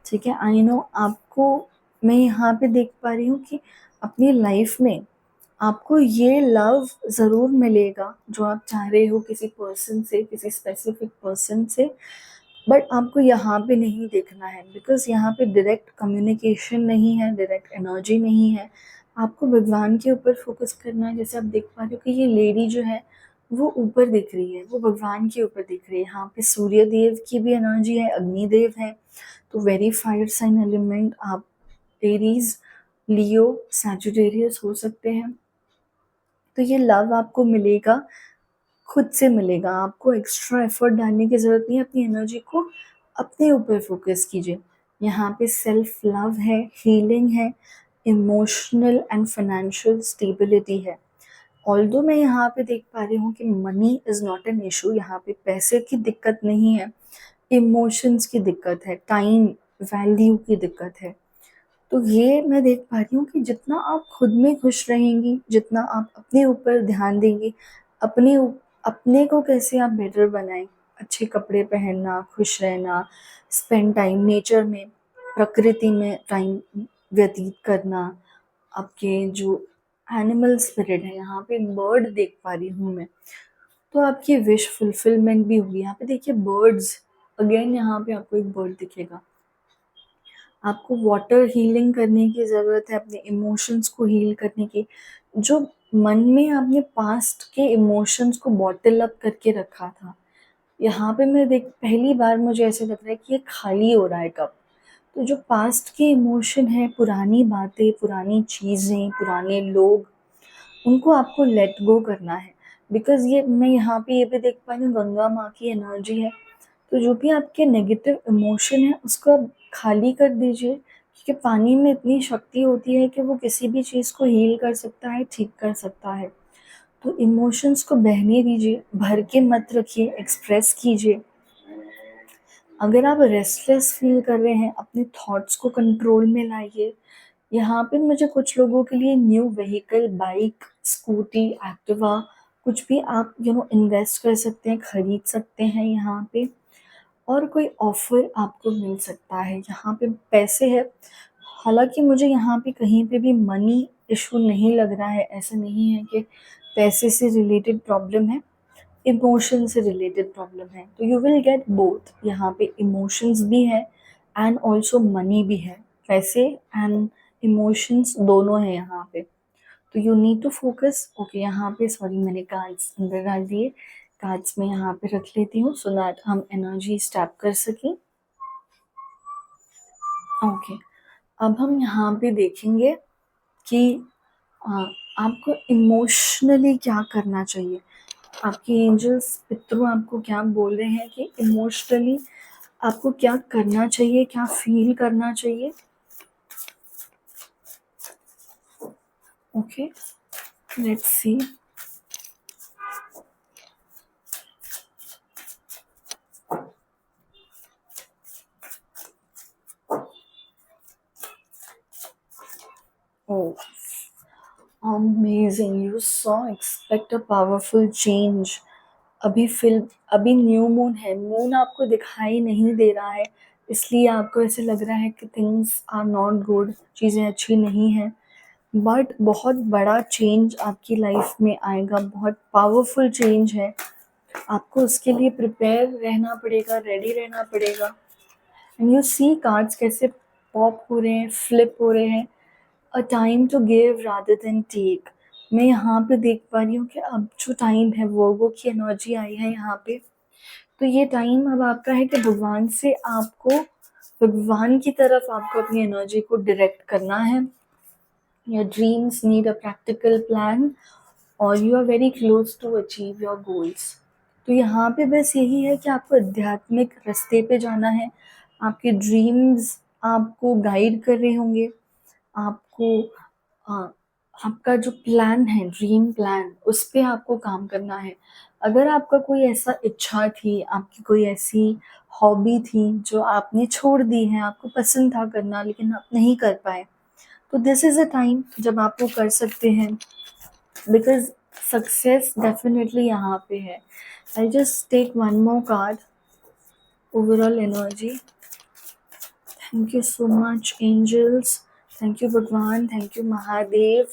Speaker 1: ठीक है, आई नो आपको मैं यहाँ पे देख पा रही हूँ कि अपनी लाइफ में आपको ये लव ज़रूर मिलेगा जो आप चाह रहे हो किसी पर्सन से, किसी स्पेसिफिक पर्सन से, बट आपको यहाँ पे नहीं देखना है बिकॉज़ यहाँ पे डायरेक्ट कम्युनिकेशन नहीं है, डायरेक्ट एनर्जी नहीं है। आपको भगवान के ऊपर फ़ोकस करना है। जैसे आप देख पा रहे हो कि ये लेडी जो है, वो ऊपर दिख रही है, वो भगवान के ऊपर दिख रही है। यहाँ पे सूर्य देव की भी एनर्जी है, अग्निदेव है, तो वेरी फायर साइन एलिमेंट आप एरीज़, लियो, सैजिटेरियस हो सकते हैं। तो ये लव आपको मिलेगा, खुद से मिलेगा। आपको एक्स्ट्रा एफर्ट डालने की ज़रूरत नहीं है। अपनी एनर्जी को अपने ऊपर फ़ोकस कीजिए। यहाँ पे सेल्फ लव है, हीलिंग है, इमोशनल एंड फाइनेंशियल स्टेबिलिटी है। ऑल्दो मैं यहाँ पे देख पा रही हूँ कि money is not an issue, यहाँ पे पैसे की दिक्कत नहीं है, इमोशंस की दिक्कत है, टाइम वैल्यू की दिक्कत है। तो ये मैं देख पा रही हूँ कि जितना आप खुद में खुश रहेंगी, जितना आप अपने ऊपर ध्यान देंगी, अपने को कैसे आप बेटर बनाएं, अच्छे कपड़े पहनना, खुश रहना, स्पेंड टाइम नेचर में, प्रकृति में टाइम व्यतीत करना, आपके जो एनिमल स्पिरिट है, यहाँ पे एक बर्ड देख पा रही हूँ मैं, तो आपकी विश फुलफिलमेंट भी होगी। यहाँ पे देखिए बर्ड्स, अगेन यहाँ पे आपको एक बर्ड दिखेगा। आपको वाटर हीलिंग करने की ज़रूरत है, अपने इमोशंस को हील करने की। जो मन में आपने पास्ट के इमोशंस को बॉटल अप करके रखा था, यहाँ पे मैं देख पहली बार मुझे ऐसे लग रहा है कि ये खाली हो रहा है कप। तो जो पास्ट के इमोशन हैं, पुरानी बातें, पुरानी चीज़ें, पुराने लोग, उनको आपको लेट गो करना है। बिकॉज़ ये मैं यहाँ पे ये भी देख पा रही हूँ गंगा माँ की एनर्जी है। तो जो भी आपके नेगेटिव इमोशन है उसको आप खाली कर दीजिए, क्योंकि पानी में इतनी शक्ति होती है कि वो किसी भी चीज़ को हील कर सकता है, ठीक कर सकता है। तो इमोशंस को बहने दीजिए, भर के मत रखिए, एक्सप्रेस कीजिए। अगर आप रेस्टलेस फील कर रहे हैं, अपने थॉट्स को कंट्रोल में लाइए। यहाँ पे मुझे कुछ लोगों के लिए new vehicle, bike, scooty, Activa, कुछ भी आप इन्वेस्ट कर सकते हैं, खरीद सकते हैं यहाँ पे। और कोई ऑफ़र आपको मिल सकता है, यहाँ पे पैसे है। हालाँकि मुझे यहाँ पे कहीं पे भी मनी इश्यू नहीं लग रहा है, ऐसा नहीं है कि पैसे से रिलेटेड प्रॉब्लम है, इमोशन से रिलेटेड प्रॉब्लम है। तो यू विल गेट बोथ, यहाँ पे इमोशंस भी है एंड ऑल्सो मनी भी है। पैसे एंड इमोशंस दोनों हैं यहाँ पे। तो you need to focus. Okay, यहाँ पे सॉरी मैंने कार्ड्स अंदर डाल दिए, कार्ड्स में यहाँ पे रख लेती हूँ सो दैट हम एनर्जी स्टैप कर सकें। ओके, अब हम यहाँ पे देखेंगे कि आ, आपको इमोशनली क्या करना चाहिए। आपके एंजल्स, पितरों आपको क्या बोल रहे हैं कि इमोशनली आपको क्या करना चाहिए, क्या फील करना चाहिए। Okay, let's see. Oh, amazing, you saw expect a powerful change। अभी न्यू मून है, मून आपको दिखाई नहीं दे रहा है, इसलिए आपको ऐसे लग रहा है कि थिंग्स आर नॉट गुड, चीज़ें अच्छी नहीं हैं। बट बहुत बड़ा चेंज आपकी लाइफ में आएगा, बहुत पावरफुल चेंज है। आपको उसके लिए प्रिपेयर रहना पड़ेगा, रेडी रहना पड़ेगा। एंड यू सी कार्ड्स कैसे पॉप हो रहे हैं, फ्लिप हो रहे हैं। A time to give rather than take. मैं यहाँ पे देख पा रही हूँ कि अब जो टाइम है, वर्गो की एनर्जी आई है यहाँ पे। तो ये टाइम अब आपका है कि भगवान से आपको, भगवान की तरफ आपको अपनी एनर्जी को डायरेक्ट करना है। Your dreams need a practical plan और you are very close to achieve your goals. तो यहाँ पे बस यही है कि आपको आध्यात्मिक रास्ते पे जाना है। आपके ड्रीम्स आपको गाइड कर रहे होंगे। आपको आ, आपका जो प्लान है, ड्रीम प्लान, उस पे आपको काम करना है। अगर आपका कोई ऐसा इच्छा थी, आपकी कोई ऐसी हॉबी थी जो आपने छोड़ दी है, आपको पसंद था करना लेकिन आप नहीं कर पाए, तो दिस इज़ अ टाइम जब आप वो कर सकते हैं। बिकॉज सक्सेस डेफिनेटली यहाँ पे है। I just take one more card, overall energy. Thank you so much angels, thank you Bhagwan, thank you Mahadev,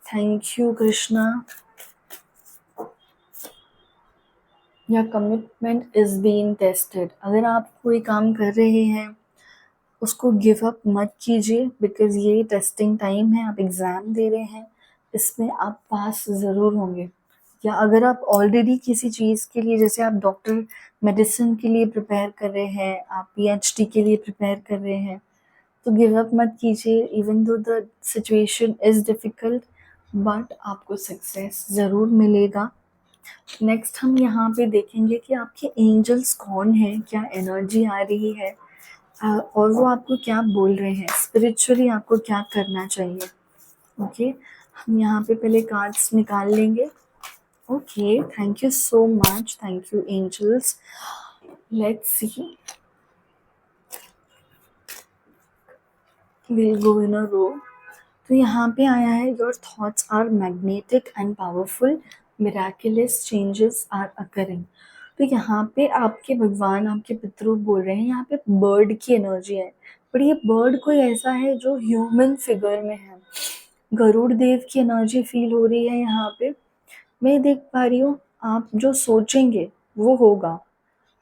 Speaker 1: thank you Krishna. Your commitment is being tested. अगर आप कोई काम कर रहे हैं उसको गिव अप मत कीजिए, बिकॉज ये टेस्टिंग टाइम है, आप एग्ज़ाम दे रहे हैं, इसमें आप पास ज़रूर होंगे। या अगर आप ऑलरेडी किसी चीज़ के लिए, जैसे आप डॉक्टर मेडिसिन के लिए प्रिपेयर कर रहे हैं, आप पीएचडी के लिए प्रिपेयर कर रहे हैं, तो गिव अप मत कीजिए। Even though the situation is difficult, but आपको सक्सेस ज़रूर मिलेगा। नेक्स्ट हम यहाँ पे देखेंगे कि आपके एंजल्स कौन हैं, क्या एनर्जी आ रही है, और वो आपको क्या बोल रहे हैं, स्पिरिचुअली आपको क्या करना चाहिए। ओके, हम यहाँ पे पहले कार्ड्स निकाल लेंगे। Okay, thank you so much, thank you angels. Let's see, will go in a row. तो यहाँ पे आया है, your thoughts are magnetic and powerful, miraculous changes are occurring. तो यहाँ पे आपके भगवान, आपके पितृ बोल रहे हैं, यहाँ पे बर्ड की एनर्जी है, पर ये बर्ड कोई ऐसा है जो ह्यूमन फिगर में है। गरुड़ देव की एनर्जी फील हो रही है यहाँ पे। मैं देख पा रही हूँ, आप जो सोचेंगे वो होगा।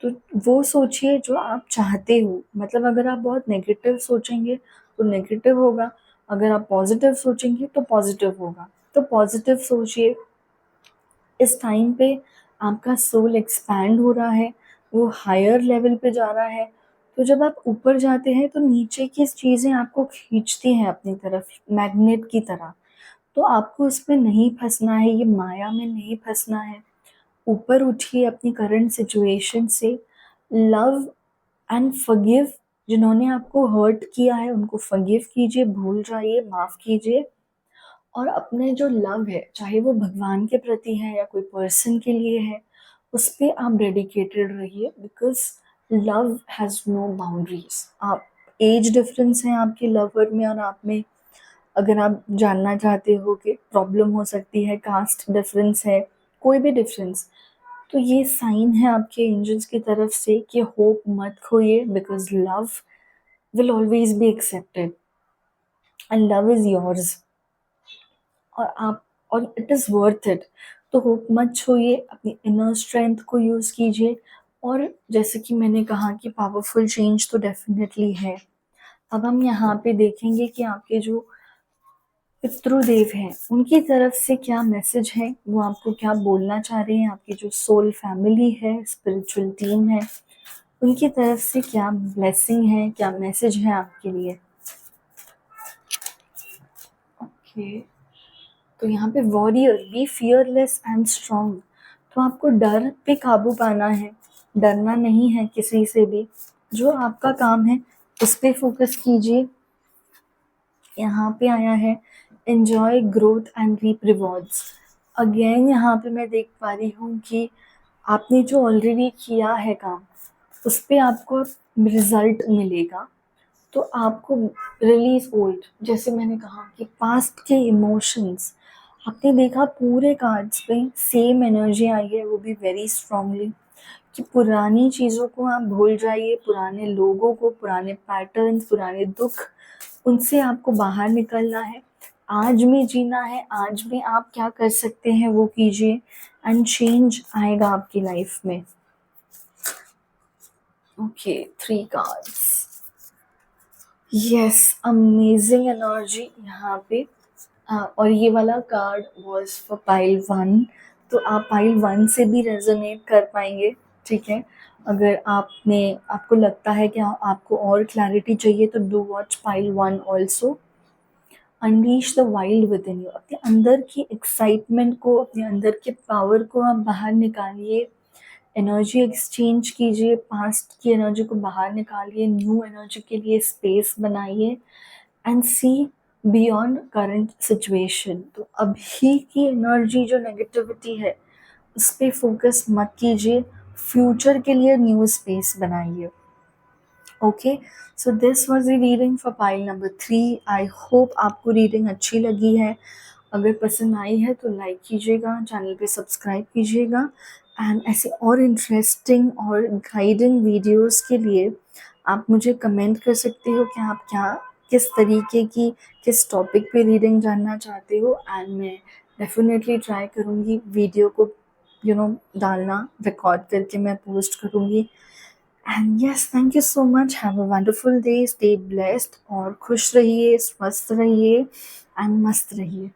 Speaker 1: तो वो सोचिए जो आप चाहते हो, मतलब अगर आप बहुत नेगेटिव सोचेंगे तो नेगेटिव होगा, अगर आप पॉजिटिव सोचेंगे तो पॉजिटिव होगा। तो पॉजिटिव सोचिए। इस टाइम पे आपका सोल एक्सपैंड हो रहा है, वो हायर लेवल पे जा रहा है। तो जब आप ऊपर जाते हैं तो नीचे की चीज़ें आपको खींचती हैं अपनी तरफ, मैग्नेट की तरह। तो आपको उसमें नहीं फंसना है, ये माया में नहीं फंसना है। ऊपर उठिए अपनी करंट सिचुएशन से। लव एंड फॉरगिव, जिन्होंने आपको हर्ट किया है उनको फॉरगिव कीजिए, भूल जाइए, माफ़ कीजिए। और अपने जो लव है, चाहे वो भगवान के प्रति है या कोई पर्सन के लिए है, उस पे आप डेडिकेटेड रहिए, because love has no boundaries. आप, एज डिफरेंस है आपके लवर में और आप में, अगर आप जानना चाहते हो कि प्रॉब्लम हो सकती है, कास्ट डिफरेंस है, कोई भी डिफरेंस, तो ये साइन है आपके एंजल्स की तरफ से कि होप मत खोइए, because love will always be accepted and love is yours. और इट इज़ वर्थ इट। तो होप मत छोड़िए, अपनी इनर स्ट्रेंथ को यूज़ कीजिए। और जैसे कि मैंने कहा कि पावरफुल चेंज तो डेफिनेटली है। अब हम यहाँ पे देखेंगे कि आपके जो पितृदेव हैं उनकी तरफ से क्या मैसेज है, वो आपको क्या बोलना चाह रहे हैं। आपकी जो सोल फैमिली है, स्पिरिचुअल टीम है, उनकी तरफ से क्या ब्लेसिंग है, क्या मैसेज है आपके लिए। ओके, तो यहाँ पे warrior, be fearless and strong. तो आपको डर पे काबू पाना है, डरना नहीं है किसी से भी। जो आपका काम है उस पे फोकस कीजिए। यहाँ पे आया है, enjoy growth and reap rewards. Again यहाँ पे मैं देख पा रही हूँ कि आपने जो ऑलरेडी किया है काम, उस पे आपको रिजल्ट मिलेगा। तो आपको रिलीज ओल्ड, जैसे मैंने कहा कि पास्ट के इमोशंस, आपने देखा पूरे कार्ड्स पे सेम एनर्जी आई है, वो भी वेरी स्ट्रांगली, कि पुरानी चीज़ों को आप भूल जाइए, पुराने लोगों को, पुराने पैटर्न्स, पुराने दुख, उनसे आपको बाहर निकलना है। आज में जीना है, आज में आप क्या कर सकते हैं वो कीजिए, एंड चेंज आएगा आपकी लाइफ में। Okay, 3 cards. Yes, amazing energy यहाँ पे। और ये वाला कार्ड वॉज फॉर पाइल 1। तो आप पाइल 1 से भी रेजोनेट कर पाएंगे, ठीक है। अगर आपको लगता है कि आपको और क्लैरिटी चाहिए तो do watch pile 1 also. Unleash the wild with in you, अपने अंदर की एक्साइटमेंट को, अपने अंदर के पावर को आप बाहर निकालिए। एनर्जी एक्सचेंज कीजिए, पास्ट की एनर्जी को बाहर निकालिए, न्यू एनर्जी के लिए स्पेस बनाइए, and see beyond current situation. तो अभी की एनर्जी जो नेगेटिविटी है उस पर फोकस मत कीजिए, फ्यूचर के लिए न्यू स्पेस बनाइए। Okay, so this was the reading for pile number 3। I hope आपको रीडिंग अच्छी लगी है। अगर पसंद आई है तो लाइक कीजिएगा, चैनल पे सब्सक्राइब कीजिएगा, एंड ऐसे और इंटरेस्टिंग और गाइडिंग वीडियोस के लिए आप मुझे कमेंट कर सकते हो कि आप क्या किस तरीके की, किस टॉपिक पे रीडिंग जानना चाहते हो, एंड मैं डेफ़िनेटली ट्राई करूँगी वीडियो को डालना, रिकॉर्ड करके मैं पोस्ट करूँगी। And yes, thank you so much, have a wonderful day, stay blessed और खुश रहिए, स्वस्थ रहिए एंड मस्त रहिए।